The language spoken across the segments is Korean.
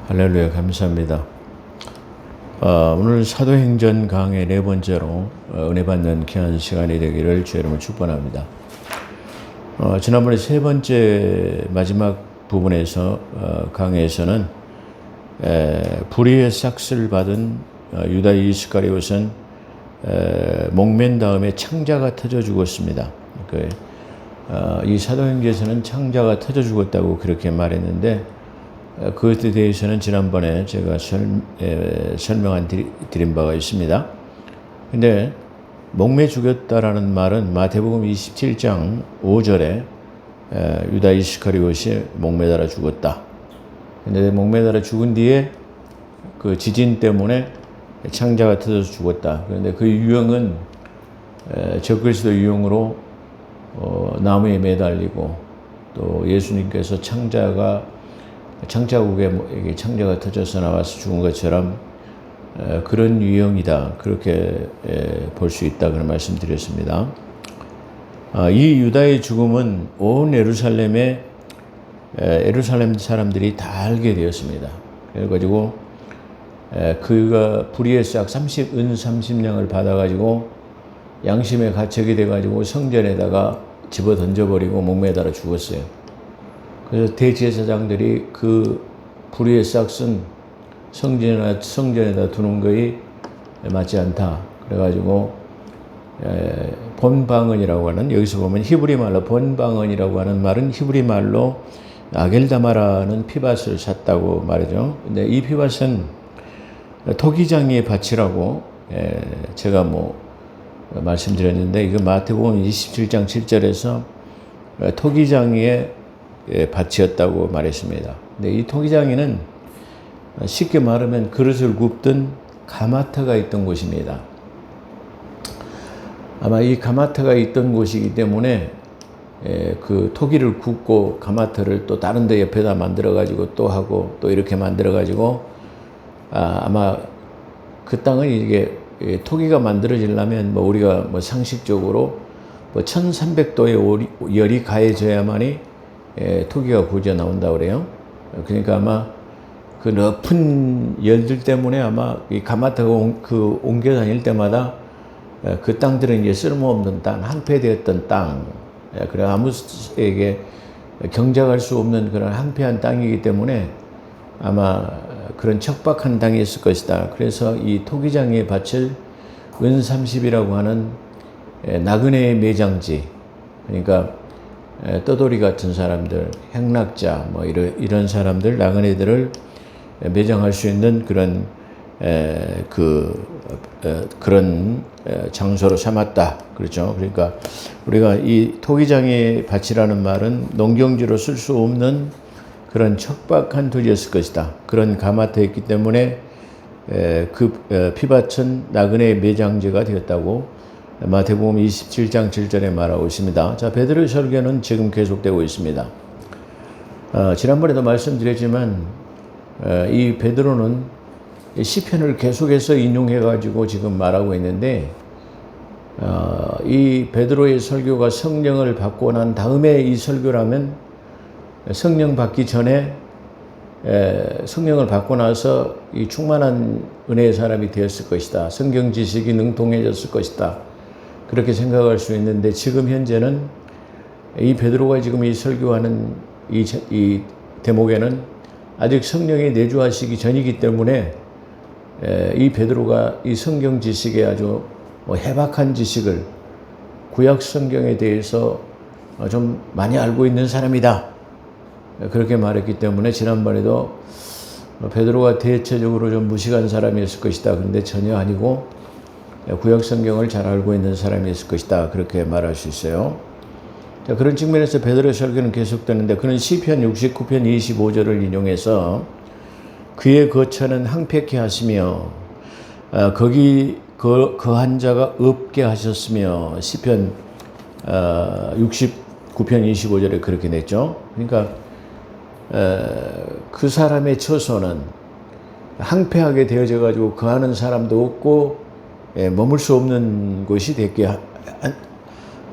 할렐루야, 감사합니다. 오늘 사도행전 강의 네 번째로 은혜 받는 귀한 시간이 되기를 주의 이름으로 축복합니다. 지난번에 세 번째 마지막 부분에서 강의에서는 불의의 싹스를 받은 유다 이스카리옷은 목맨 다음에 창자가 터져 죽었습니다. 이 사도행전에서는 창자가 터져 죽었다고 그렇게 말했는데 그것에 대해서는 지난번에 제가 설명한 드린 바가 있습니다. 근데 목매 죽였다라는 말은 마태복음 27장 5절에 유다 이스카리옷이 목매달아 죽었다. 근데 목매달아 죽은 뒤에 그 지진 때문에 창자가 터져서 죽었다. 그런데 그 유형은 적그리스도 유형으로 나무에 매달리고 또 예수님께서 창자국에 창자가 터져서 나와서 죽은 것처럼 그런 유형이다. 그렇게 볼 수 있다. 그런 말씀 드렸습니다. 이 유다의 죽음은 온 예루살렘 사람들이 다 알게 되었습니다. 그래가지고 그가 불의의 싹 은 30냥을 받아가지고 양심에 가책이 돼가지고 성전에다가 집어 던져버리고 목매달아 죽었어요. 그래서 대제사장들이 그 불의의 싹은 성전에다 두는 것이 맞지 않다. 그래가지고 본방언이라고 하는, 여기서 보면 히브리 말로 본방언이라고 하는 말은 히브리 말로 아겔다마라는 피밭을 샀다고 말이죠. 근데 이 피밭은 토기장의 밭이라고 제가 말씀드렸는데, 이거 마태복음 27장 7절에서 토기장의 밭이었다고 말했습니다. 근데 이 토기장에는 쉽게 말하면 그릇을 굽던 가마터가 있던 곳입니다. 아마 이 가마터가 있던 곳이기 때문에 그 토기를 굽고 가마터를 또 다른 데 옆에다 만들어 가지고 또 하고 또 이렇게 만들어 가지고 아마 그 땅은 이게 토기가 만들어지려면 우리가 상식적으로 1300도의 열이 가해져야만이 토기가 구워져 나온다 그래요. 그러니까 아마 그 높은 열들 때문에 아마 이 가마터가 옮겨 다닐 때마다 그 땅들은 이제 쓸모없는 땅, 항폐되었던 땅, 그래 아무에게 경작할 수 없는 그런 항폐한 땅이기 때문에 아마 그런 척박한 땅이었을 것이다. 그래서 이 토기장의 밭을 은30이라고 하는 나그네의 매장지, 그러니까 떠돌이 같은 사람들, 행락자, 이런 사람들, 나그네들을 매장할 수 있는 그런 장소로 삼았다. 그렇죠. 그러니까 우리가 이 토기장의 밭이라는 말은 농경지로 쓸 수 없는 그런 척박한土지였을 것이다. 그런 가마터였기 때문에 그 피밭은 나그네의 매장지가 되었다고 마태복음 27장 7절에 말하고 있습니다. 자, 베드로의 설교는 지금 계속되고 있습니다. 지난번에도 말씀드렸지만 이 베드로는 시편을 계속해서 인용해가지고 지금 말하고 있는데, 이 베드로의 설교가 성령을 받고 난 다음에 이 설교라면 성령 받기 전에 성령을 받고 나서 이 충만한 은혜의 사람이 되었을 것이다. 성경 지식이 능통해졌을 것이다. 그렇게 생각할 수 있는데, 지금 현재는 이 베드로가 지금 이 설교하는 이 대목에는 아직 성령이 내주하시기 전이기 때문에 이 베드로가 이 성경 지식에 아주 해박한 지식을, 구약 성경에 대해서 좀 많이 알고 있는 사람이다. 그렇게 말했기 때문에 지난번에도 베드로가 대체적으로 좀 무식한 사람이었을 것이다. 그런데 전혀 아니고 구약 성경을 잘 알고 있는 사람이었을 것이다. 그렇게 말할 수 있어요. 자, 그런 측면에서 베드로의 설교는 계속되는데, 그는 시편 69편 25절을 인용해서 그의 거처는 항폐케 하시며 거기 거한 자가 없게 하셨으며, 시편 69편 25절에 그렇게 냈죠. 그러니까 그 사람의 처소는 항폐하게 되어져 가지고 거하는 사람도 없고 머물 수 없는 곳이 됐게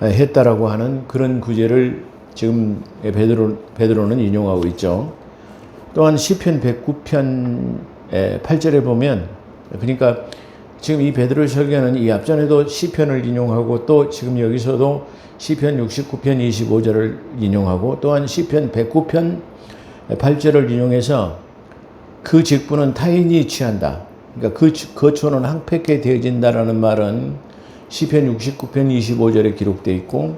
했다라고 하는 그런 구절을 지금 베드로는 인용하고 있죠. 또한 시편 109편 8절에 보면, 그러니까 지금 이 베드로 설교는 이 앞전에도 시편을 인용하고 또 지금 여기서도 시편 69편 25절을 인용하고 또한 시편 109편 8절을 인용해서 그 직분은 타인이 취한다. 그러니까 그 거처는 황폐케 되어진다라는 말은 시편 69편 25절에 기록되어 있고,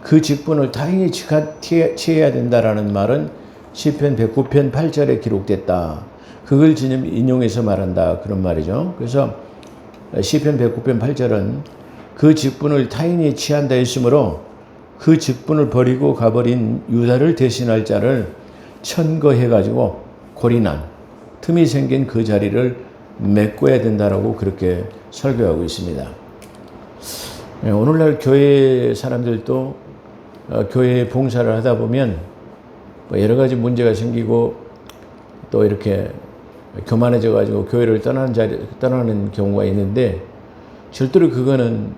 그 직분을 타인이 취해야 된다라는 말은 시편 109편 8절에 기록됐다. 그걸 지금 인용해서 말한다. 그런 말이죠. 그래서 시편 109편 8절은 그 직분을 타인이 취한다 했으므로 그 직분을 버리고 가버린 유다를 대신할 자를 천거해가지고 고린한 틈이 생긴 그 자리를 메꿔야 된다라고 그렇게 설교하고 있습니다. 오늘날 교회 사람들도 교회 봉사를 하다 보면 여러 가지 문제가 생기고 또 이렇게 교만해져 가지고 교회를 떠나는 경우가 있는데, 절대로 그거는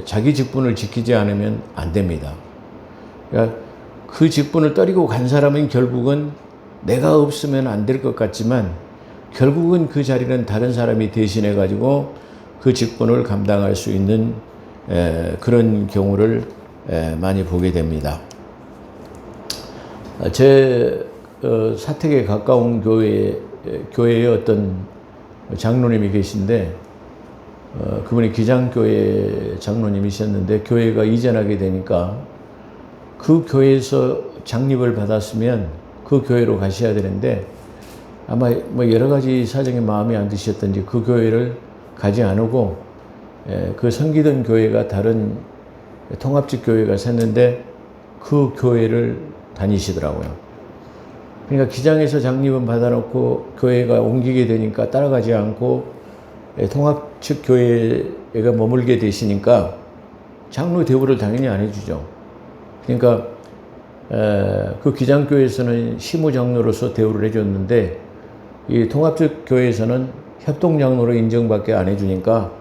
자기 직분을 지키지 않으면 안 됩니다. 그러니까 그 직분을 떠리고 간 사람은 결국은 내가 없으면 안 될 것 같지만 결국은 그 자리는 다른 사람이 대신해 가지고 그 직분을 감당할 수 있는 그런 경우를 많이 보게 됩니다. 제 사택에 가까운 교회에 어떤 장로님이 계신데, 그분이 기장교회 장로님이셨는데 교회가 이전하게 되니까 그 교회에서 장립을 받았으면 그 교회로 가셔야 되는데, 아마 뭐 여러 가지 사정에 마음이 안 드셨던지 그 교회를 가지 않고 그 섬기던 교회가 다른 통합직 교회가 섰는데 그 교회를 다니시더라고요. 그러니까 기장에서 장립은 받아놓고 교회가 옮기게 되니까 따라가지 않고 통합측 교회가 머물게 되시니까 장로 대우를 당연히 안 해주죠. 그러니까 그 기장교회에서는 시무장로로서 대우를 해줬는데 이 통합측 교회에서는 협동장로로 인정밖에 안 해주니까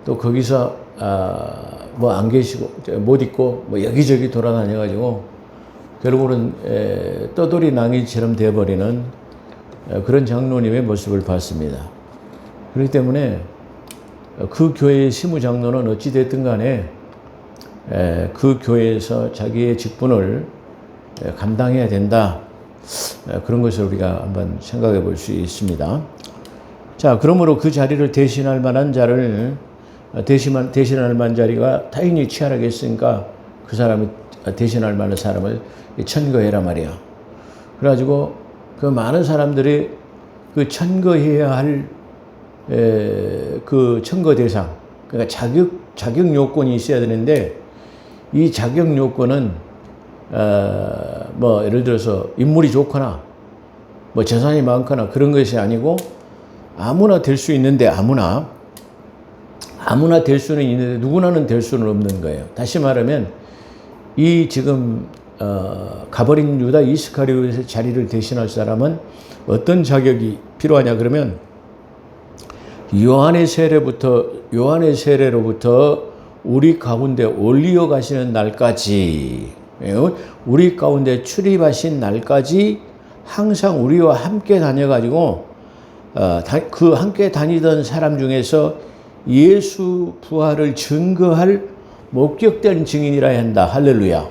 또 거기서 뭐 안 계시고 못 있고 뭐 여기저기 돌아다녀가지고 결국은 떠돌이 낭이처럼 되어버리는 그런 장로님의 모습을 봤습니다. 그렇기 때문에 그 교회의 시무장로는 어찌됐든 간에 그 교회에서 자기의 직분을 감당해야 된다. 그런 것을 우리가 한번 생각해 볼 수 있습니다. 자, 그러므로 그 자리를 대신할 만한 자를 대신할 만한 자리가 타인이 취하라겠으니까 그 사람이 대신할 만한 사람을 천거해라 말이야. 그래가지고 그 많은 사람들이 그 천거해야 할 그 천거 대상, 그러니까 자격 요건이 있어야 되는데, 이 자격 요건은 뭐 예를 들어서 인물이 좋거나 뭐 재산이 많거나 그런 것이 아니고 아무나 될 수 있는데, 아무나 될 수는 있는데 누구나는 될 수는 없는 거예요. 다시 말하면 이 지금 가버린 유다 이스카리ot의 자리를 대신할 사람은 어떤 자격이 필요하냐 그러면 요한의 세례로부터 우리 가운데 올리어 가시는 날까지, 우리 가운데 출입하신 날까지 항상 우리와 함께 다녀가지고 그 함께 다니던 사람 중에서 예수 부활을 증거할 목격된 증인이라 한다. 할렐루야.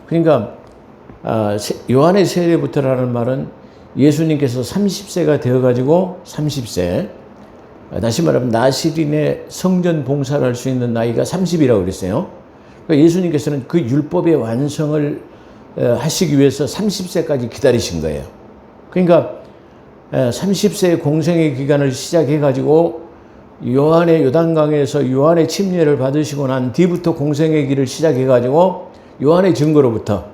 그러니까 요한의 세례부터라는 말은 예수님께서 30세가 되어가지고 30세, 다시 말하면 나시린의 성전 봉사를 할 수 있는 나이가 30이라고 그랬어요. 그러니까 예수님께서는 그 율법의 완성을 하시기 위해서 30세까지 기다리신 거예요. 그러니까 30세의 공생의 기간을 시작해가지고 요한의 요단강에서 요한의 침례를 받으시고 난 뒤부터 공생의 길을 시작해가지고 요한의 증거로부터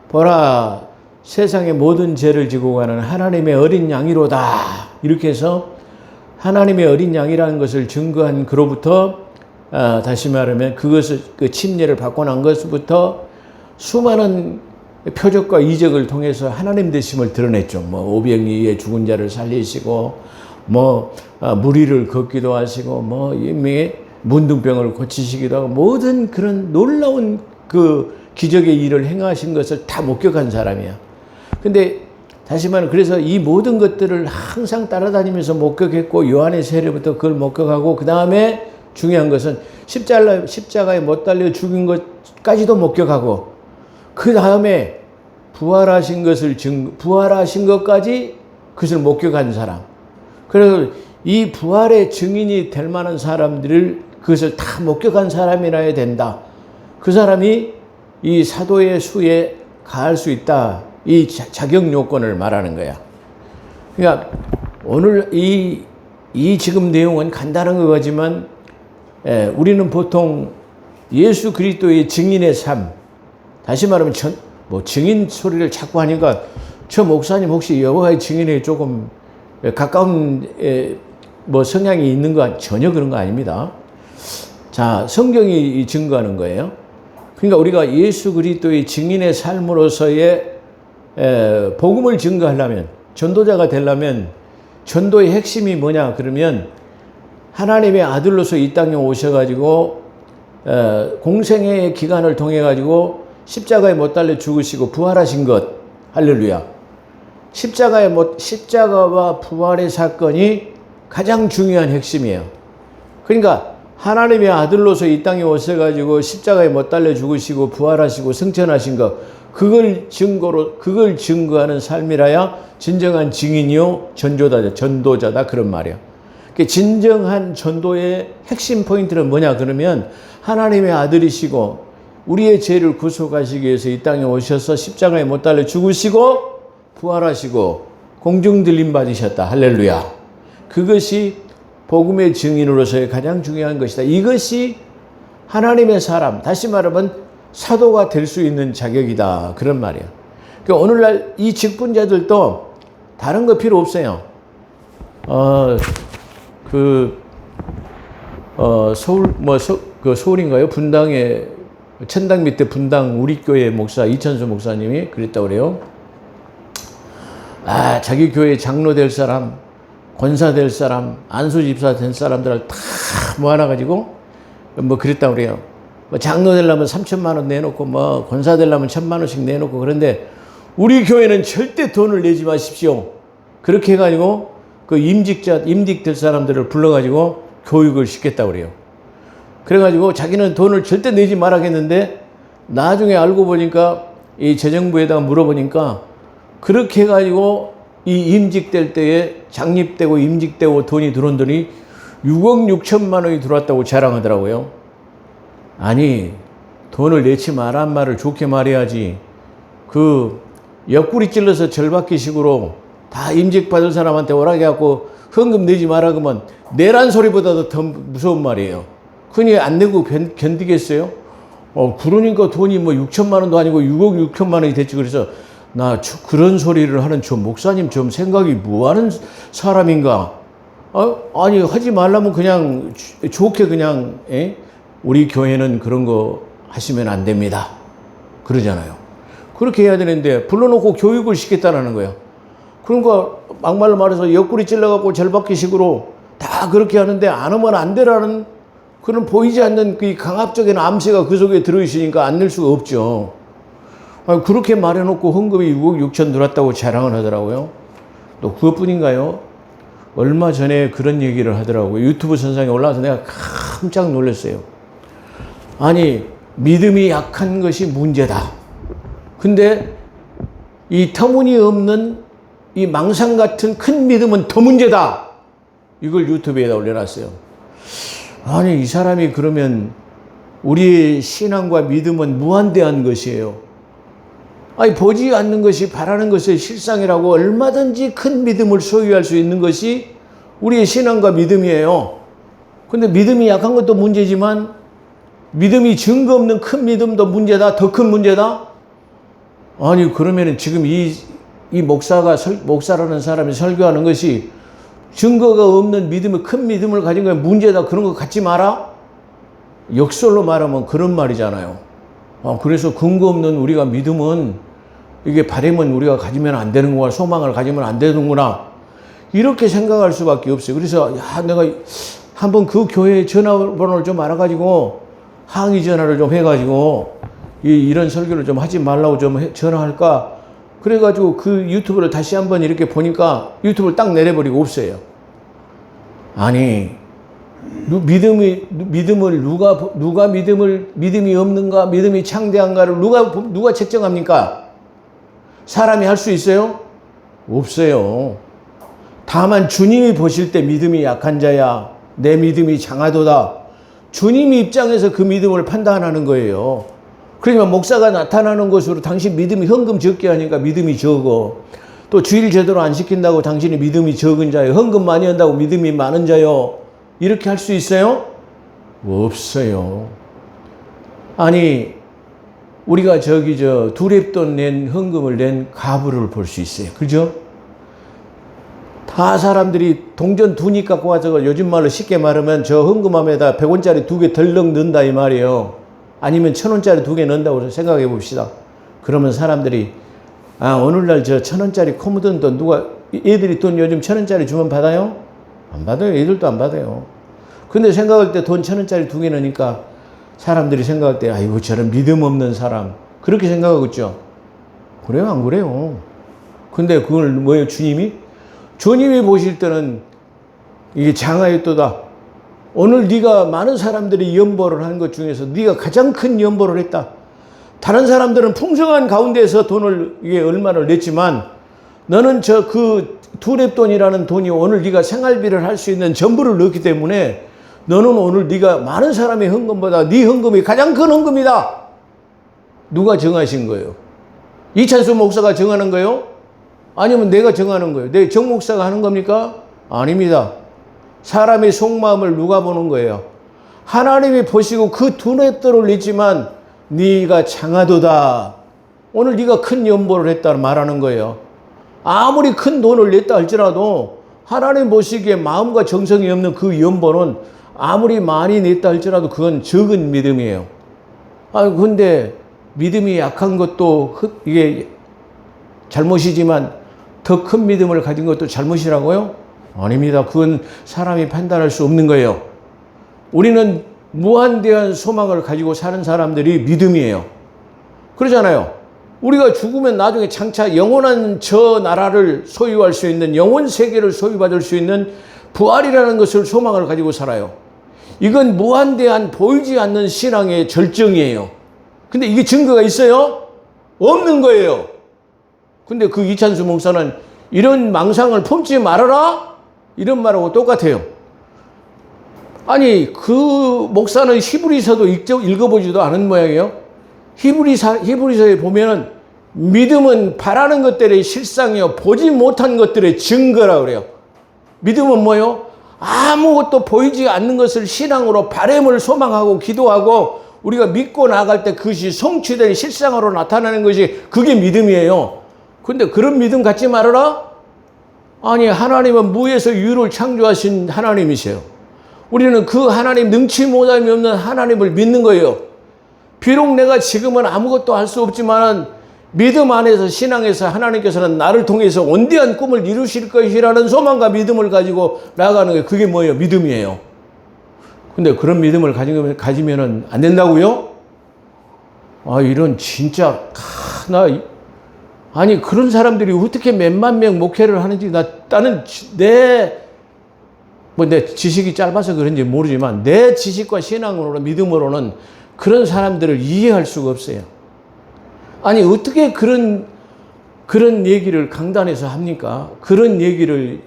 보라 세상의 모든 죄를 지고 가는 하나님의 어린 양이로다, 이렇게 해서 하나님의 어린 양이라는 것을 증거한 그로부터 다시 말하면 그것을 그 침례를 받고 난 것부터 수많은 표적과 이적을 통해서 하나님 되심을 드러냈죠. 뭐 오병이의 죽은 자를 살리시고 뭐 무리를 걷기도 하시고 뭐 문둥병을 고치시기도 하고 모든 그런 놀라운 그 기적의 일을 행하신 것을 다 목격한 사람이야. 근데 다시 말하면 그래서 이 모든 것들을 항상 따라다니면서 목격했고 요한의 세례부터 그걸 목격하고 그 다음에 중요한 것은 십자가에 못 달려 죽인 것까지도 목격하고 그 다음에 부활하신 것까지 그것을 목격한 사람. 그래서 이 부활의 증인이 될 만한 사람들을 그것을 다 목격한 사람이라야 된다. 그 사람이 이 사도의 수에 가할 수 있다. 이 자격 요건을 말하는 거야. 그러니까 오늘 이 지금 내용은 간단한 것 같지만 우리는 보통 예수 그리스도의 증인의 삶, 다시 말하면 증인 소리를 자꾸 하니까 저 목사님 혹시 여호와의 증인에 조금 가까운 성향이 있는 거 전혀 그런 거 아닙니다. 자, 성경이 증거하는 거예요. 그러니까 우리가 예수 그리스도의 증인의 삶으로서의 복음을 증거하려면, 전도자가 되려면 전도의 핵심이 뭐냐 그러면 하나님의 아들로서 이 땅에 오셔가지고 공생애의 기간을 통해가지고 십자가에 못 달려 죽으시고 부활하신 것, 할렐루야. 십자가와 부활의 사건이 가장 중요한 핵심이에요. 그러니까 하나님의 아들로서 이 땅에 오셔가지고 십자가에 못 달려 죽으시고 부활하시고 승천하신 것, 그걸 증거하는 삶이라야 진정한 증인이요 전도자다 그런 말이야. 진정한 전도의 핵심 포인트는 뭐냐 그러면 하나님의 아들이시고 우리의 죄를 구속하시기 위해서 이 땅에 오셔서 십자가에 못 달려 죽으시고 부활하시고 공중 들림 받으셨다. 할렐루야. 그것이 복음의 증인으로서의 가장 중요한 것이다. 이것이 하나님의 사람, 다시 말하면 사도가 될 수 있는 자격이다. 그런 말이야. 그러니까 오늘날 이 직분자들도 다른 거 필요 없어요. 서울인가요? 분당에, 천당 밑에 분당 우리 교회 목사, 이천수 목사님이 그랬다고 그래요. 자기 교회 장로 될 사람, 권사 될 사람, 안수 집사 된 사람들을 다 모아놔가지고 그랬다고 그래요. 장로 되려면 3천만 원 내놓고 권사 되려면 1,000만 원씩 내놓고 그런데 우리 교회는 절대 돈을 내지 마십시오. 그렇게 해가지고 그 임직 될 사람들을 불러가지고 교육을 시켰다고 그래요. 그래가지고 자기는 돈을 절대 내지 말아야겠는데 나중에 알고 보니까 이 재정부에다가 물어보니까 그렇게 해가지고 이 임직될 때에 장립되고 임직되고 돈이 들어온 돈이 6억 6천만 원이 들어왔다고 자랑하더라고요. 아니, 돈을 내지 말란 말을 좋게 말해야지. 옆구리 찔러서 절받기식으로 다 임직받을 사람한테 오라게 헌금 내지 마라 그러면 내란 소리보다도 더 무서운 말이에요. 그니 안 내고 견디겠어요? 그러니까 돈이 6천만 원도 아니고 6억 6천만 원이 됐지. 그래서 그런 소리를 하는 저 목사님 좀 생각이 뭐하는 사람인가? 아니 하지 말라면 그냥 좋게 그냥 우리 교회는 그런 거 하시면 안 됩니다. 그러잖아요. 그렇게 해야 되는데 불러놓고 교육을 시켰다는 거예요. 그러니까 막말로 말해서 옆구리 찔러갖고 절박기식으로 다 그렇게 하는데 안 하면 안 되라는 그런 보이지 않는 그 강압적인 암시가 그 속에 들어있으니까 안 낼 수가 없죠. 그렇게 말해놓고 헌금이 6억 6천 들어왔다고 자랑을 하더라고요. 또 그것뿐인가요? 얼마 전에 그런 얘기를 하더라고요. 유튜브 선상에 올라와서 내가 깜짝 놀랐어요. 아니, 믿음이 약한 것이 문제다. 근데 이 터무니없는 이 망상 같은 큰 믿음은 더 문제다. 이걸 유튜브에다 올려놨어요. 아니, 이 사람이 그러면 우리의 신앙과 믿음은 무한대한 것이에요. 아니, 보지 않는 것이 바라는 것의 실상이라고 얼마든지 큰 믿음을 소유할 수 있는 것이 우리의 신앙과 믿음이에요. 근데 믿음이 약한 것도 문제지만 믿음이 증거 없는 큰 믿음도 문제다. 더 큰 문제다. 아니, 그러면 지금 이 목사라는 사람이 설교하는 것이 증거가 없는 믿음을, 큰 믿음을 가진 거야 문제다. 그런 거 갖지 마라. 역설로 말하면 그런 말이잖아요. 그래서 근거 없는 우리가 믿음은 이게 바람은 우리가 가지면 안 되는구나. 소망을 가지면 안 되는구나. 이렇게 생각할 수밖에 없어요. 그래서 내가 한번 그 교회 전화번호를 좀 알아가지고 항의 전화를 좀 해가지고 이런 설교를 좀 하지 말라고 좀 전화할까 그래가지고 그 유튜브를 다시 한번 이렇게 보니까 유튜브를 딱 내려버리고 없어요. 아니, 믿음을 누가 믿음이 없는가, 믿음이 창대한가를 누가 책정합니까? 사람이 할 수 있어요? 없어요. 다만 주님이 보실 때 믿음이 약한 자야, 내 믿음이 장하도다. 주님 입장에서 그 믿음을 판단하는 거예요. 그러니까 목사가 나타나는 것으로 당신 믿음이 헌금 적게 하니까 믿음이 적어. 또 주일 제대로 안 시킨다고 당신이 믿음이 적은 자요. 헌금 많이 한다고 믿음이 많은 자요. 이렇게 할 수 있어요? 없어요. 아니, 우리가 두렙돈 낸 헌금을 낸 가부를 볼 수 있어요. 그죠? 다 사람들이 동전 2니 갖고 와서 요즘 말로 쉽게 말하면 저 헌금함에다 100원짜리 2개 덜렁 넣는다 이 말이에요. 아니면 1000원짜리 2개 넣는다고 생각해 봅시다. 그러면 사람들이 오늘날 저 1000원짜리 코 묻은 돈 애들이 돈 요즘 1000원짜리 주면 받아요? 안 받아요. 애들도 안 받아요. 근데 생각할 때 돈 1000원짜리 2개 넣으니까 사람들이 생각할 때 아이고 저런 믿음 없는 사람 그렇게 생각하겠죠. 그래요? 안 그래요? 근데 그걸 뭐예요? 주님이 보실 때는 이게 장하였도다. 오늘 네가 많은 사람들이 연보를 한 것 중에서 네가 가장 큰 연보를 했다. 다른 사람들은 풍성한 가운데서 돈을 이게 얼마를 냈지만 너는 그 두렙돈이라는 돈이 오늘 네가 생활비를 할 수 있는 전부를 넣기 때문에 너는 오늘 네가 많은 사람의 헌금보다 네 헌금이 가장 큰 헌금이다. 누가 정하신 거예요? 이찬수 목사가 정하는 거예요? 아니면 내가 정하는 거예요? 내 정 목사가 하는 겁니까? 아닙니다. 사람의 속마음을 누가 보는 거예요? 하나님이 보시고 그 두렙돈을 냈지만 네가 장하도다. 오늘 네가 큰 연보를 했다 말하는 거예요. 아무리 큰 돈을 냈다 할지라도 하나님 보시기에 마음과 정성이 없는 그 연보는 아무리 많이 냈다 할지라도 그건 적은 믿음이에요. 근데 믿음이 약한 것도 이게 잘못이지만 더 큰 믿음을 가진 것도 잘못이라고요? 아닙니다. 그건 사람이 판단할 수 없는 거예요. 우리는 무한대한 소망을 가지고 사는 사람들이 믿음이에요. 그러잖아요. 우리가 죽으면 나중에 장차 영원한 저 나라를 소유할 수 있는 영원 세계를 소유받을 수 있는 부활이라는 것을 소망을 가지고 살아요. 이건 무한대한 보이지 않는 신앙의 절정이에요. 근데 이게 증거가 있어요? 없는 거예요. 근데 그 이찬수 목사는 이런 망상을 품지 말아라? 이런 말하고 똑같아요. 아니, 그 목사는 히브리서도 읽어보지도 않은 모양이에요. 히브리서에 보면은 믿음은 바라는 것들의 실상이요, 보지 못한 것들의 증거라고 그래요. 믿음은 뭐요? 아무것도 보이지 않는 것을 신앙으로 바람을 소망하고 기도하고 우리가 믿고 나아갈 때 그것이 성취된 실상으로 나타나는 것이 그게 믿음이에요. 근데 그런 믿음 갖지 말아라? 아니, 하나님은 무에서 유를 창조하신 하나님이세요. 우리는 그 하나님, 능치 못함이 없는 하나님을 믿는 거예요. 비록 내가 지금은 아무것도 할 수 없지만 믿음 안에서, 신앙에서 하나님께서는 나를 통해서 원대한 꿈을 이루실 것이라는 소망과 믿음을 가지고 나아가는 게 그게 뭐예요? 믿음이에요. 근데 그런 믿음을 가지면 안 된다고요? 이런 진짜 아니, 그런 사람들이 어떻게 몇만 명 목회를 하는지 나는 내 지식이 짧아서 그런지 모르지만 내 지식과 신앙으로는, 믿음으로는 그런 사람들을 이해할 수가 없어요. 아니, 어떻게 그런 얘기를 강단에서 합니까? 그런 얘기를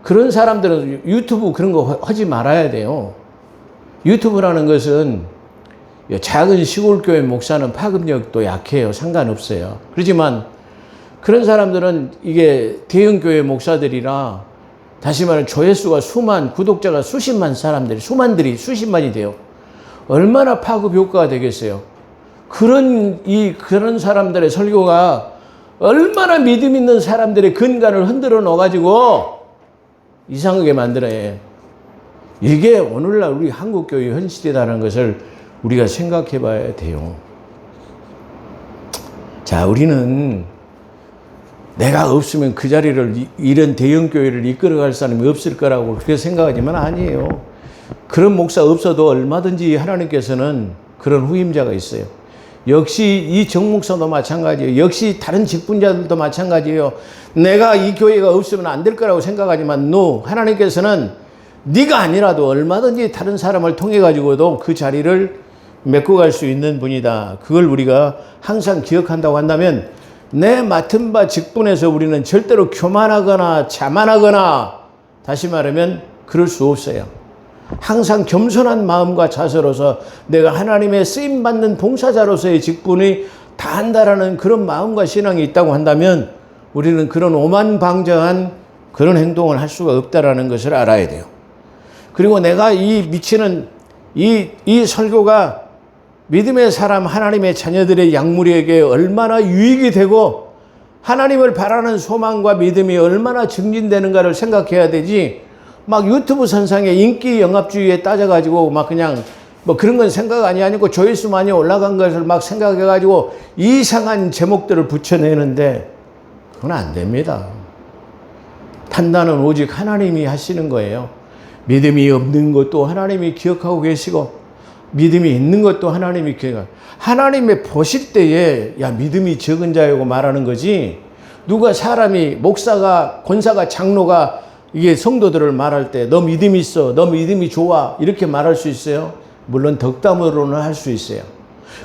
그런 사람들은 유튜브 그런 거 하지 말아야 돼요. 유튜브라는 것은 작은 시골교회 목사는 파급력도 약해요. 상관없어요. 그렇지만 그런 사람들은 이게 대형교회 목사들이라 다시 말하면 조회수가 구독자가 수십만 사람들이, 수십만이 돼요. 얼마나 파급 효과가 되겠어요. 그런 사람들의 설교가 얼마나 믿음 있는 사람들의 근간을 흔들어 놓아가지고 이상하게 만들어요. 이게 오늘날 우리 한국교회 현실이라는 것을 우리가 생각해 봐야 돼요. 자, 우리는 내가 없으면 그 자리를, 이런 대형교회를 이끌어갈 사람이 없을 거라고 그렇게 생각하지만 아니에요. 그런 목사 없어도 얼마든지 하나님께서는 그런 후임자가 있어요. 역시 이 정목사도 마찬가지예요. 역시 다른 직분자들도 마찬가지예요. 내가 이 교회가 없으면 안 될 거라고 생각하지만 no, 하나님께서는 네가 아니라도 얼마든지 다른 사람을 통해 가지고도 그 자리를 메꿔갈 수 있는 분이다. 그걸 우리가 항상 기억한다고 한다면 내 맡은 바 직분에서 우리는 절대로 교만하거나 자만하거나, 다시 말하면 그럴 수 없어요. 항상 겸손한 마음과 자세로서 내가 하나님의 쓰임받는 봉사자로서의 직분이 다한다라는 그런 마음과 신앙이 있다고 한다면 우리는 그런 오만방자한 그런 행동을 할 수가 없다라는 것을 알아야 돼요. 그리고 내가 이 미치는 이 설교가 믿음의 사람, 하나님의 자녀들의 양무리에게 얼마나 유익이 되고 하나님을 바라는 소망과 믿음이 얼마나 증진되는가를 생각해야 되지, 막 유튜브 선상에 인기 영합주의에 따져가지고 막 그냥 뭐 그런 건 생각 아니고 조회수 많이 올라간 것을 막 생각해가지고 이상한 제목들을 붙여내는데 그건 안 됩니다. 판단은 오직 하나님이 하시는 거예요. 믿음이 없는 것도 하나님이 기억하고 계시고 믿음이 있는 것도 하나님이 기억하고, 하나님의 보실 때에 야 믿음이 적은 자라고 말하는 거지, 누가 사람이 목사가 권사가 장로가 이게 성도들을 말할 때 너 믿음이 있어, 너 믿음이 좋아 이렇게 말할 수 있어요? 물론 덕담으로는 할 수 있어요.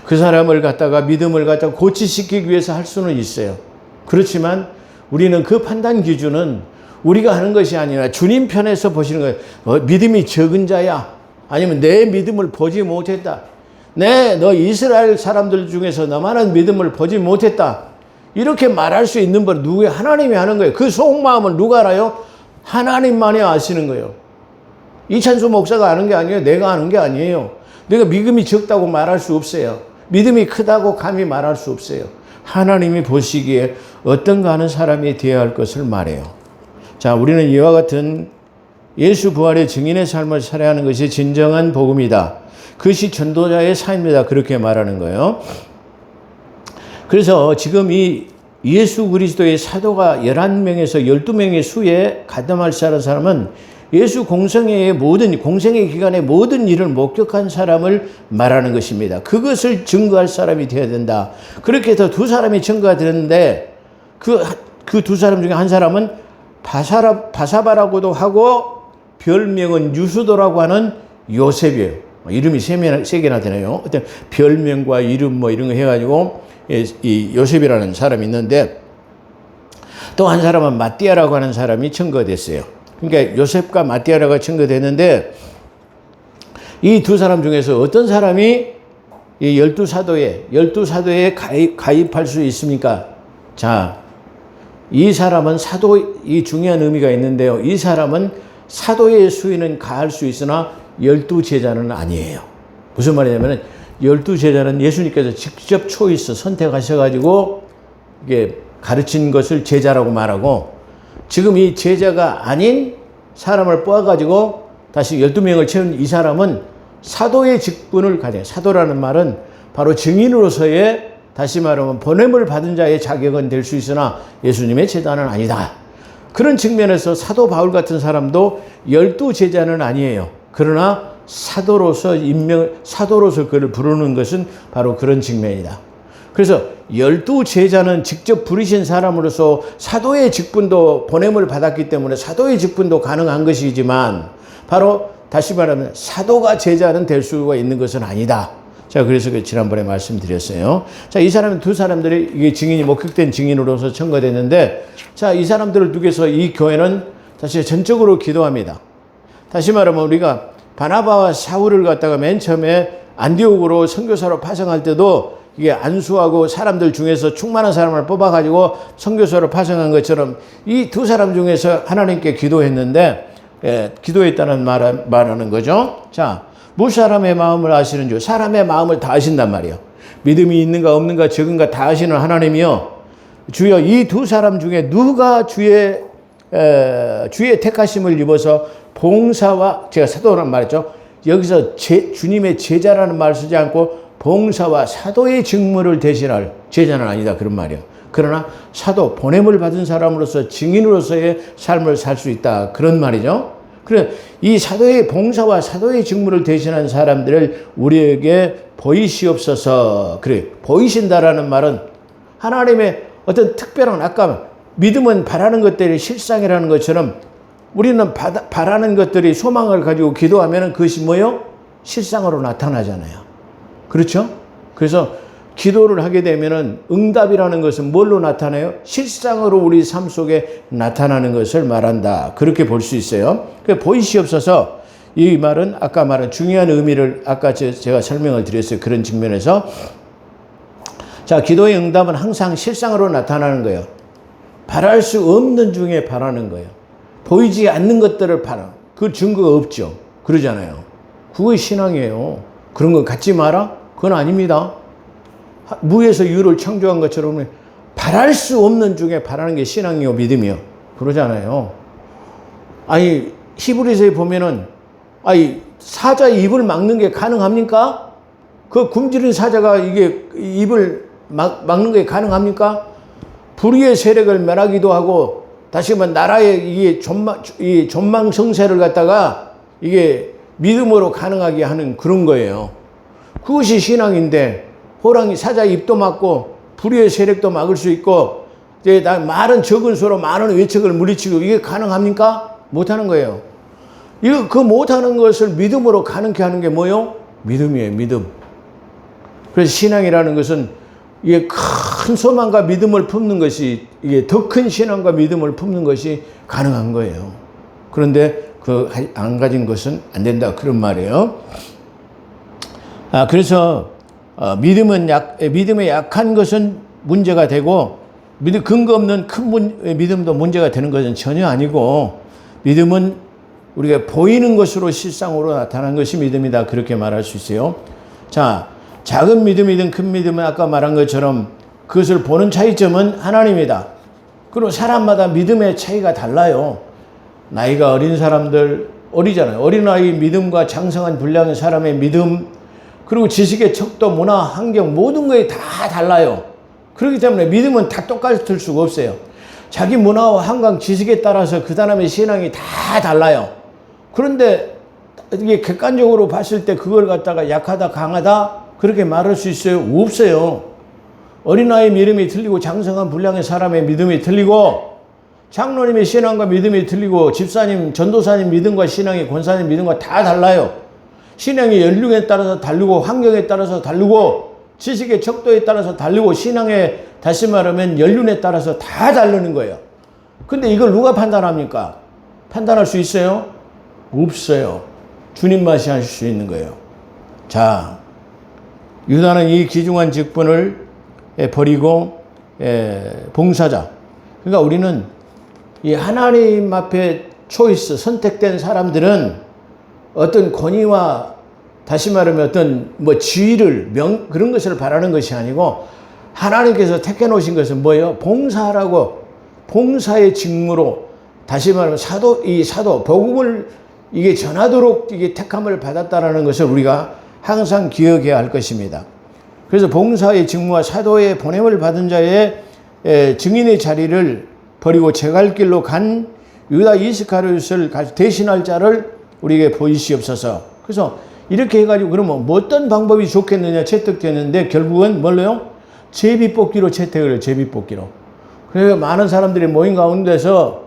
그 사람을 갖다가 믿음을 갖다가 고치시키기 위해서 할 수는 있어요. 그렇지만 우리는 그 판단 기준은 우리가 하는 것이 아니라 주님 편에서 보시는 거예요. 믿음이 적은 자야, 아니면 내 믿음을 보지 못했다, 너 이스라엘 사람들 중에서 너만한 믿음을 보지 못했다, 이렇게 말할 수 있는 분 누구예요? 하나님이 하는 거예요. 그 속마음을 누가 알아요? 하나님만이 아시는 거예요. 이찬수 목사가 아는 게 아니에요. 내가 아는 게 아니에요. 내가 믿음이 적다고 말할 수 없어요. 믿음이 크다고 감히 말할 수 없어요. 하나님이 보시기에 어떤가 하는 사람이 되어야 할 것을 말해요. 자, 우리는 이와 같은 예수 부활의 증인의 삶을 살아야 하는 것이 진정한 복음이다. 그것이 전도자의 삶이다. 그렇게 말하는 거예요. 그래서 지금 이 예수 그리스도의 사도가 11명에서 12명의 수에 가담할 사람은 예수 공생의 기간의 모든 일을 목격한 사람을 말하는 것입니다. 그것을 증거할 사람이 되어야 된다. 그렇게 해서 두 사람이 증거가 되는데 그 두 사람 중에 한 사람은 바사바라고도 하고 별명은 유수도라고 하는 요셉이에요. 이름이 세 개나 되네요. 어떤 별명과 이름 뭐 이런 거 해가지고 이 요셉이라는 사람이 있는데, 또 한 사람은 마띠아라고 하는 사람이 증거됐어요. 그러니까 요셉과 마띠아라가 증거됐는데, 이 두 사람 중에서 어떤 사람이 이 12사도에 가입할 수 있습니까? 자, 이 사람은 이 중요한 의미가 있는데요. 이 사람은 사도의 수위는 가할 수 있으나 12제자는 아니에요. 무슨 말이냐면 12제자는 예수님께서 직접 선택하셔가지고 이게 가르친 것을 제자라고 말하고, 지금 이 제자가 아닌 사람을 뽑아가지고 다시 12명을 채운 이 사람은 사도의 직분을 가져요. 사도라는 말은 바로 증인으로서의, 다시 말하면 보냄을 받은 자의 자격은 될 수 있으나 예수님의 제자는 아니다. 그런 측면에서 사도 바울 같은 사람도 12제자는 아니에요. 그러나 사도로서 그를 부르는 것은 바로 그런 측면이다. 그래서 12제자는 직접 부르신 사람으로서 사도의 직분도 보냄을 받았기 때문에 사도의 직분도 가능한 것이지만, 바로 다시 말하면 사도가 제자는 될 수가 있는 것은 아니다. 자, 그래서 지난번에 말씀드렸어요. 자, 이 두 사람들이 이게 증인이 목격된 증인으로서 청거됐는데, 자, 이 사람들을 두고서 이 교회는 사실 전적으로 기도합니다. 다시 말하면 우리가 바나바와 사울을 갖다가 맨 처음에 안디옥으로 선교사로 파송할 때도 이게 안수하고 사람들 중에서 충만한 사람을 뽑아가지고 선교사로 파송한 것처럼 이 두 사람 중에서 하나님께 기도했는데, 기도했다는 말하는 거죠. 자, 무사람의 마음을 아시는 주, 사람의 마음을 다 아신단 말이에요. 믿음이 있는가 없는가 적은가 다 아시는 하나님이요, 주여 이 두 사람 중에 누가 주의 택하심을 입어서 봉사와, 제가 사도라는 말했죠. 여기서 주님의 제자라는 말을 쓰지 않고 봉사와 사도의 직무를 대신할 제자는 아니다, 그런 말이에요. 그러나 사도, 보냄을 받은 사람으로서 증인으로서의 삶을 살 수 있다, 그런 말이죠. 그래, 이 사도의 봉사와 사도의 직무를 대신한 사람들을 우리에게 보이시옵소서. 그래, 보이신다라는 말은 하나님의 어떤 특별한, 아까 믿음은 바라는 것들이 실상이라는 것처럼 우리는 바라는 것들이 소망을 가지고 기도하면 그것이 뭐요? 실상으로 나타나잖아요. 그렇죠? 그래서 기도를 하게 되면은 응답이라는 것은 뭘로 나타나요? 실상으로 우리 삶 속에 나타나는 것을 말한다. 그렇게 볼 수 있어요. 보이시옵소서. 이 말은 아까 말한 중요한 의미를 아까 제가 설명을 드렸어요. 그런 측면에서. 자, 기도의 응답은 항상 실상으로 나타나는 거예요. 바랄 수 없는 중에 바라는 거예요. 보이지 않는 것들을 바라. 그 증거가 없죠. 그러잖아요. 그거 신앙이에요. 그런 거 갖지 마라? 그건 아닙니다. 무에서 유를 창조한 것처럼 바랄 수 없는 중에 바라는 게 신앙이요, 믿음이요. 그러잖아요. 아니, 히브리서에 보면은, 아니, 사자 입을 막는 게 가능합니까? 그 굶주린 사자가 이게 입을 막는 게 가능합니까? 불의의 세력을 멸하기도 하고, 다시 한번 나라의 이게 존망성쇠를 갖다가 이게 믿음으로 가능하게 하는 그런 거예요. 그것이 신앙인데, 호랑이 사자 입도 막고 불의의 세력도 막을 수 있고 이제 말은 적은 수로 많은 외척을 물리치고 이게 가능합니까? 못하는 거예요. 이거 그 못하는 것을 믿음으로 가능케 하는 게 뭐요? 믿음이에요. 믿음. 그래서 신앙이라는 것은 이게 큰 소망과 믿음을 품는 것이 이게 더 큰 신앙과 믿음을 품는 것이 가능한 거예요. 그런데 그 안 가진 것은 안 된다 그런 말이에요. 그래서 믿음에 약한 것은 문제가 되고, 근거 없는 큰 믿음도 문제가 되는 것은 전혀 아니고, 믿음은 우리가 보이는 것으로 실상으로 나타나는 것이 믿음이다. 그렇게 말할 수 있어요. 자, 작은 믿음이든 큰 믿음은 아까 말한 것처럼 그것을 보는 차이점은 하나님이다. 그리고 사람마다 믿음의 차이가 달라요. 나이가 어린 사람들, 어리잖아요. 어린아이 믿음과 장성한 불량한 사람의 믿음, 그리고 지식의 척도, 문화, 환경 모든 것이 다 달라요. 그렇기 때문에 믿음은 다 똑같을 수가 없어요. 자기 문화와 환경, 지식에 따라서 그 사람의 신앙이 다 달라요. 그런데 이게 객관적으로 봤을 때 그걸 갖다가 약하다, 강하다 그렇게 말할 수 있어요? 없어요. 어린아이의 믿음이 틀리고 장성한 불량의 사람의 믿음이 틀리고 장로님의 신앙과 믿음이 틀리고 집사님, 전도사님 믿음과 신앙이 권사님 믿음과 다 달라요. 신앙의 연륜에 따라서 다르고 환경에 따라서 다르고 지식의 척도에 따라서 다르고 신앙의 다시 말하면 연륜에 따라서 다 다르는 거예요. 근데 이걸 누가 판단합니까? 판단할 수 있어요? 없어요. 주님만이 하실 수 있는 거예요. 자, 유다는 이 귀중한 직분을 버리고 봉사자. 그러니까 우리는 이 하나님 앞에 초이스, 선택된 사람들은 어떤 권위와 다시 말하면 어떤 지위를 그런 것을 바라는 것이 아니고 하나님께서 택해 놓으신 것은 뭐예요? 봉사라고 봉사의 직무로 다시 말하면 사도 복음을 이게 전하도록 이게 택함을 받았다라는 것을 우리가 항상 기억해야 할 것입니다. 그래서 봉사의 직무와 사도의 보냄을 받은 자의 증인의 자리를 버리고 제갈 길로 간 유다 이스카리ot을 대신할 자를 우리에게 보이시옵소서. 그래서 이렇게 해가지고 그러면 어떤 방법이 좋겠느냐 채택되는데 결국은 뭘로요? 제비뽑기로 채택을 해요. 제비뽑기로. 그래서 많은 사람들이 모인 가운데서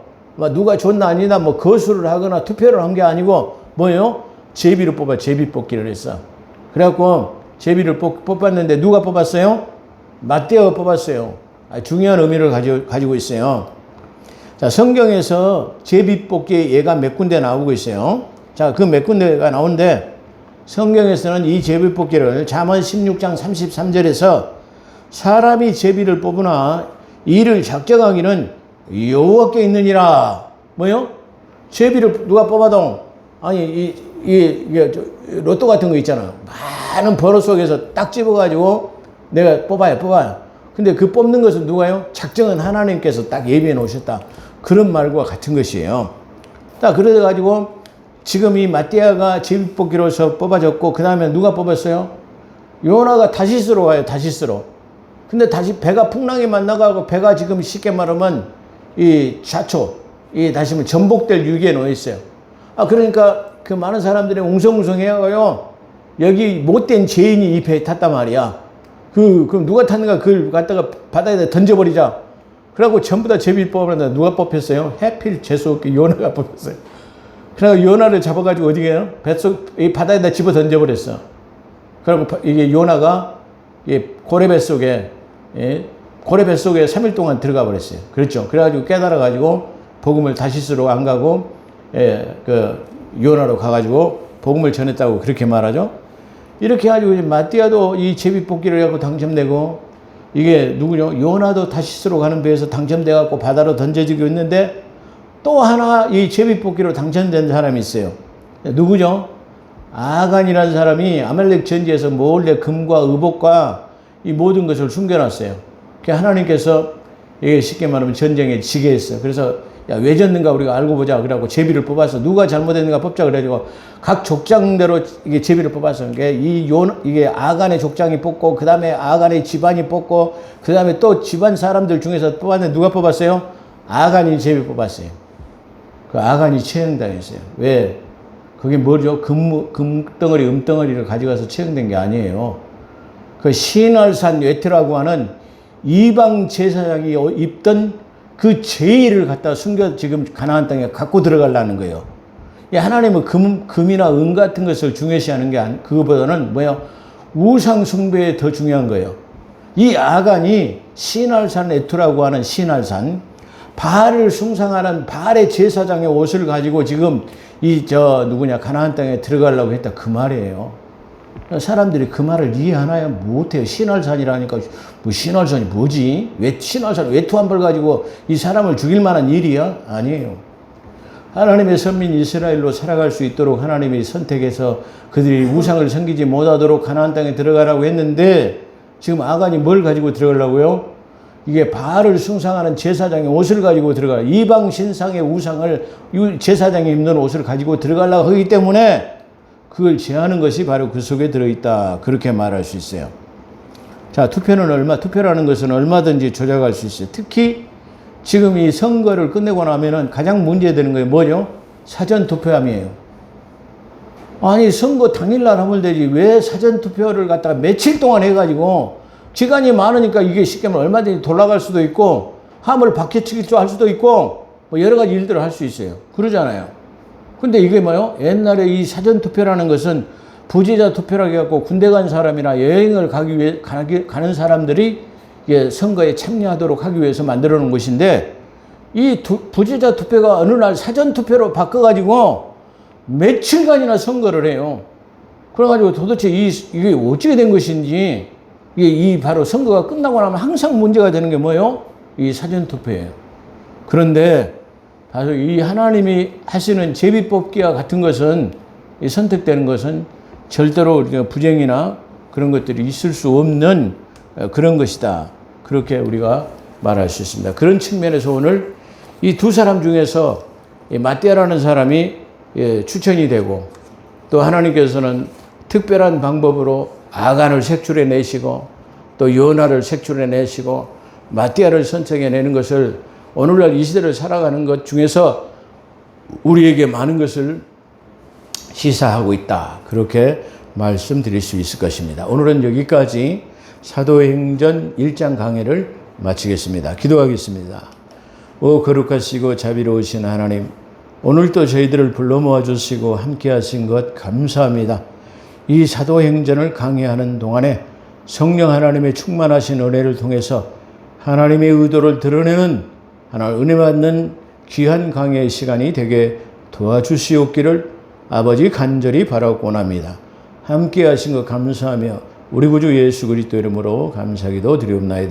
누가 좋나 아니다 거수를 하거나 투표를 한 게 아니고 뭐예요? 제비를 뽑아. 제비뽑기를 했어. 그래갖고 제비를 뽑았는데 누가 뽑았어요? 마떼아가 뽑았어요. 중요한 의미를 가지고 있어요. 자, 성경에서 제비뽑기의 예가 몇 군데 나오고 있어요. 자, 그 몇 군데가 나오는데 성경에서는 이 제비뽑기를 잠언 16장 33절에서 사람이 제비를 뽑으나 이를 작정하기는 여호와께 있느니라. 뭐요? 제비를 누가 뽑아도 아니 이게 로또 같은 거 있잖아. 많은 번호 속에서 딱 집어가지고 내가 뽑아요. 근데 그 뽑는 것은 누가요? 작정은 하나님께서 딱 예비해 놓으셨다. 그런 말과 같은 것이에요. 딱 그래가지고 지금 이 마떼아가 제비뽑기로서 뽑아졌고 그 다음에 누가 뽑았어요? 요나가 다시스로 와요. 다시스로. 근데 다시 배가 풍랑에 만나가고 배가 지금 쉽게 말하면 이 좌초, 이 다시 전복될 위기에 놓여 있어요. 그러니까 그 많은 사람들이 웅성웅성해요. 여기 못된 죄인이 이 배에 탔단 말이야. 그럼 누가 탔는가 그걸 갖다가 바다에다 던져버리자. 그러고 전부 다 제비 뽑았는데 누가 뽑혔어요? 해필 재수없게 요나가 뽑혔어요. 그래서 요나를 잡아가지고 어디 가요? 이 바다에다 집어 던져버렸어. 그리고 이게 요나가 고래뱃 속에 3일 동안 들어가 버렸어요. 그렇죠. 그래가지고 깨달아가지고 복음을 다시스로 안 가고 그 요나로 가가지고 복음을 전했다고 그렇게 말하죠. 이렇게 해가지고 마띠아도 이 제비 뽑기를 하고 당첨되고, 이게 누구냐? 요나도 다시스로 가는 배에서 당첨돼갖고 바다로 던져지고 있는데, 또 하나 이 제비 뽑기로 당첨된 사람이 있어요. 누구죠? 아간이라는 사람이 아말렉 전지에서 몰래 금과 의복과 이 모든 것을 숨겨놨어요. 하나님께서 이게 쉽게 말하면 전쟁에 지게 했어요. 그래서 야, 왜 졌는가 우리가 알고 보자. 그래갖고 제비를 뽑아서 누가 잘못했는가 뽑자. 그래가지고 각 족장대로 이게 제비를 뽑아서 이게 아간의 족장이 뽑고, 그 다음에 아간의 집안이 뽑고, 그 다음에 또 집안 사람들 중에서 뽑았는데 누가 뽑았어요? 아간이 제비 뽑았어요. 그 아간이 처형당했어요. 왜? 그게 뭐죠? 금덩어리, 은덩어리를 가져가서 처형된 게 아니에요. 그 시날산 외투라고 하는 이방 제사장이 입던 그 제의를 갖다 숨겨 지금 가나안 땅에 갖고 들어가려는 거예요. 하나님은 금이나 은 같은 것을 중요시하는 게 그거보다는 뭐예요? 우상 숭배에 더 중요한 거예요. 이 아간이 시날산 에투라고 하는 시날산, 바알을 숭상하는 바알의 제사장의 옷을 가지고 지금 가나안 땅에 들어가려고 했다 그 말이에요. 사람들이 그 말을 이해하나요? 못해요. 신할산이라니까 뭐 신할산이 뭐지? 왜 신할산 외투 한 벌 가지고 이 사람을 죽일 만한 일이야? 아니에요. 하나님의 선민 이스라엘로 살아갈 수 있도록 하나님이 선택해서 그들이 우상을 섬기지 못하도록 가나안 땅에 들어가라고 했는데, 지금 아간이 뭘 가지고 들어가려고요? 이게 바알을 숭상하는 제사장의 옷을 가지고 들어가, 이방 신상의 우상을 제사장이 입는 옷을 가지고 들어가려고 하기 때문에 그걸 제하는 것이 바로 그 속에 들어있다. 그렇게 말할 수 있어요. 자, 투표라는 것은 얼마든지 조작할 수 있어요. 특히 지금 이 선거를 끝내고 나면은 가장 문제되는 거예요. 뭐죠? 사전투표함이에요. 아니, 선거 당일날 하면 되지. 왜 사전투표를 갖다가 며칠 동안 해가지고, 시간이 많으니까 이게 쉽게 말하면 얼마든지 돌아갈 수도 있고, 함을 박해치기도 할 수도 있고, 뭐 여러 가지 일들을 할 수 있어요. 그러잖아요. 근데 이게 뭐요? 옛날에 이 사전투표라는 것은 부재자 투표라고 해갖고 군대 간 사람이나 여행을 가는 사람들이 선거에 참여하도록 하기 위해서 만들어 놓은 것인데, 이 부재자 투표가 어느 날 사전투표로 바꿔가지고 며칠간이나 선거를 해요. 그래가지고 도대체 이게 어찌게 된 것인지, 이 바로 선거가 끝나고 나면 항상 문제가 되는 게 뭐예요? 이 사전투표예요. 그런데 바로 이 하나님이 하시는 제비 뽑기와 같은 것은, 이 선택되는 것은 절대로 우리가 부정이나 그런 것들이 있을 수 없는 그런 것이다. 그렇게 우리가 말할 수 있습니다. 그런 측면에서 오늘 이 두 사람 중에서 마띠아라는 사람이 추천이 되고, 또 하나님께서는 특별한 방법으로 아간을 색출해 내시고, 또 요나를 색출해 내시고, 마띠아를 선택해 내는 것을 오늘날 이 시대를 살아가는 것 중에서 우리에게 많은 것을 시사하고 있다. 그렇게 말씀드릴 수 있을 것입니다. 오늘은 여기까지 사도행전 1장 강해를 마치겠습니다. 기도하겠습니다. 오 거룩하시고 자비로우신 하나님, 오늘도 저희들을 불러 모아주시고 함께 하신 것 감사합니다. 이 사도행전을 강해하는 동안에 성령 하나님의 충만하신 은혜를 통해서 하나님의 의도를 드러내는 하나님 은혜 받는 귀한 강해의 시간이 되게 도와주시옵기를 아버지 간절히 바라고 원합니다. 함께 하신 것 감사하며 우리 구주 예수 그리스도 이름으로 감사기도 드리옵나이다.